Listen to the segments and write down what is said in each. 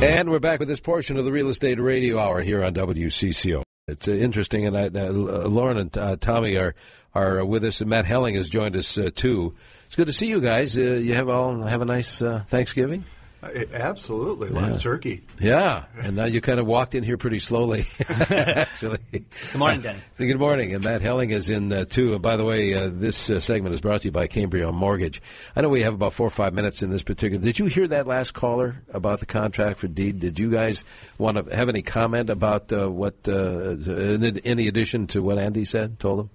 And we're back with this portion of the Real Estate Radio Hour here on WCCO. It's interesting, and Lauren and Tommy are with us, and Matt Helling has joined us too. It's good to see you guys. You have a nice Thanksgiving? Absolutely, a lot of turkey. Yeah, and now you kind of walked in here pretty slowly, actually. Good morning, Denny. Good morning, and Matt Helling is in too. And by the way, this segment is brought to you by Cambria Mortgage. I know we have about 4 or 5 minutes in this particular. Did you hear that last caller about the contract for deed? Did you guys want to have any comment about any addition to what Andy told him?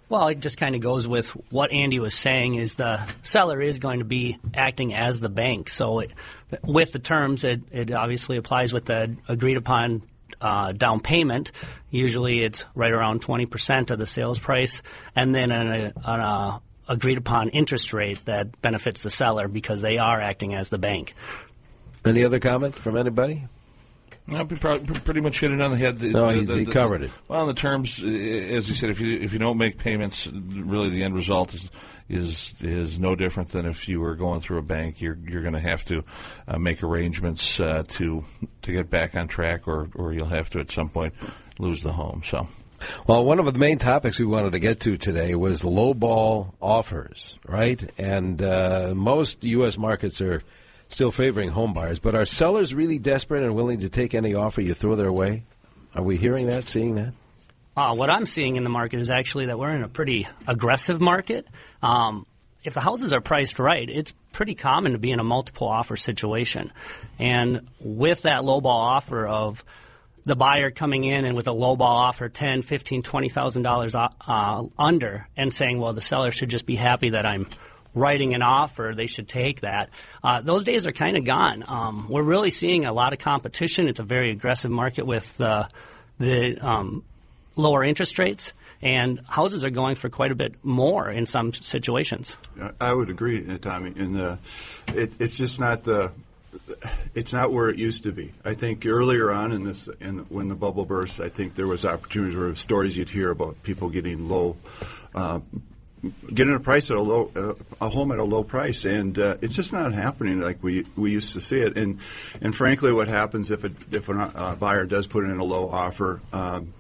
Well, it just kind of goes with what Andy was saying is the seller is going to be acting as the bank. So with the terms, it obviously applies with the agreed-upon down payment. Usually it's right around 20% of the sales price, and then an agreed-upon interest rate that benefits the seller because they are acting as the bank. Any other comment from anybody? No, pretty much hit it on the head. He covered it. Well, in the terms, as you said, if you don't make payments, really the end result is no different than if you were going through a bank. You're going to have to make arrangements to get back on track, or you'll have to at some point lose the home. So. Well, one of the main topics we wanted to get to today was the lowball offers, right? And most U.S. markets are still favoring home buyers, but are sellers really desperate and willing to take any offer you throw their way? Are we hearing that, seeing that? What I'm seeing in the market is actually that we're in a pretty aggressive market. If the houses are priced right, it's pretty common to be in a multiple offer situation. And with that lowball offer of the buyer coming in and with a lowball offer $10,000, $15,000, $20,000 under and saying, well, the seller should just be happy that I'm writing an offer, they should take that. Those days are kind of gone. We're really seeing a lot of competition. It's a very aggressive market with the lower interest rates, and houses are going for quite a bit more in some situations. I would agree, Tommy. And it's just not it's not where it used to be. I think earlier on when the bubble burst, I think there was opportunities or stories you'd hear about people getting getting a home at a low price, and it's just not happening like we used to see it. And frankly, what happens if a buyer does put in a low offer,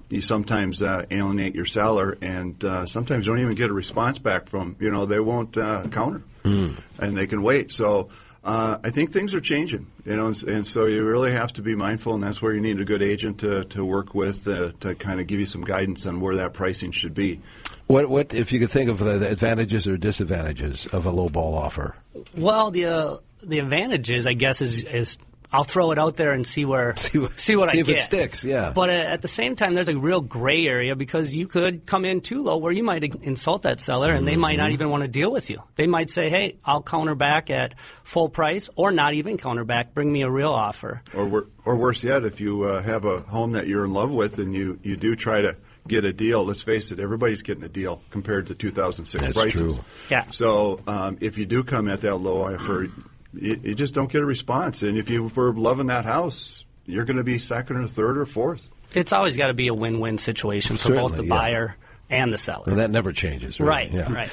you sometimes alienate your seller, and sometimes don't even get a response back from they won't counter, and they can wait. So I think things are changing, and so you really have to be mindful, and that's where you need a good agent to work with to kind of give you some guidance on where that pricing should be. What if you could think of the advantages or disadvantages of a lowball offer? Well, the advantages, I guess, is I'll throw it out there and see what I get. See if it sticks, yeah. But at the same time, there's a real gray area because you could come in too low where you might insult that seller and they might not even want to deal with you. They might say, hey, I'll counter back at full price, or not even counter back, bring me a real offer. Or worse yet, if you have a home that you're in love with and you do try to get a deal, let's face it, everybody's getting a deal compared to 2006 That's prices. True. Yeah. So if you do come at that low offer, you just don't get a response. And if you were loving that house, you're going to be second or third or fourth. It's always got to be a win-win situation for both the buyer and the seller. And that never changes, right? Right.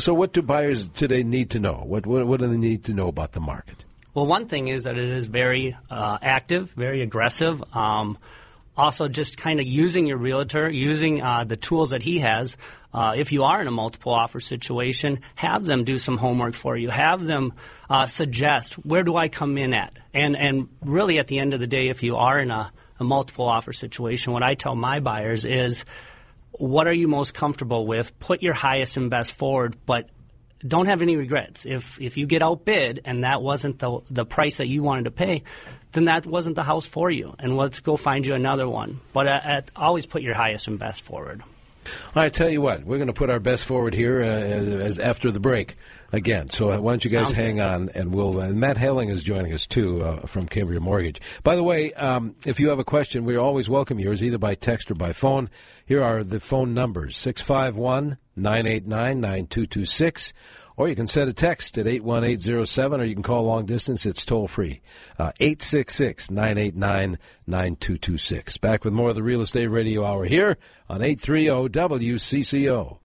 So what do buyers today need to know? What do they need to know about the market? Well, one thing is that it is very active, very aggressive. Also, just kind of using your realtor, using the tools that he has. If you are in a multiple offer situation, have them do some homework for you. Have them suggest, where do I come in at? And really, at the end of the day, if you are in a multiple offer situation, what I tell my buyers is, what are you most comfortable with? Put your highest and best forward, but don't have any regrets. If you get outbid and that wasn't the price that you wanted to pay, then that wasn't the house for you, and let's go find you another one. But always put your highest and best forward. All right, tell you what, we're going to put our best forward here as after the break again. So why don't you guys hang on, and and Matt Helling is joining us too from Cambria Mortgage. By the way, if you have a question, we always welcome yours either by text or by phone. Here are the phone numbers: 651-989-9226. Or you can send a text at 81807, or you can call long distance. It's toll-free, 866-989-9226. Back with more of the Real Estate Radio Hour here on 830 WCCO.